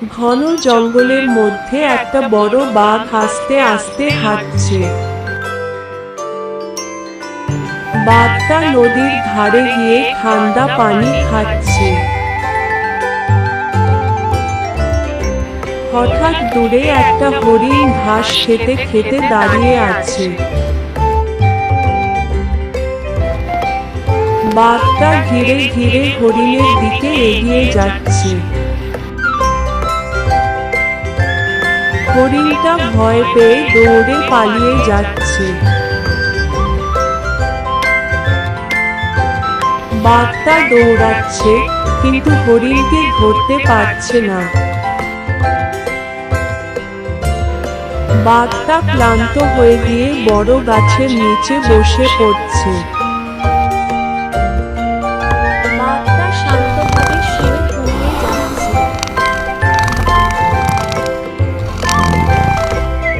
ঘন জঙ্গলের মধ্যে একটা বড় বাঘ আস্তে আস্তে হাঁটছে। বাঘটা নদীর ধারে গিয়ে ঠান্ডা পানি খাচ্ছে। হঠাৎ দূরে একটা হরিণ ঘাস খেতে খেতে দাঁড়িয়ে আছে। বাঘটা ধীরে ধীরে হরিণের দিকে এগিয়ে যাচ্ছে। হরিণটা ভয় পেয়ে দৌড়ে পালিয়ে যাচ্ছে। বাঘটা দৌড়াচ্ছে, কিন্তু হরিণকে ধরতে পারছে না। বাঘটা ক্লান্ত হয়ে গিয়ে বড় গাছের নিচে বসে পড়ছে।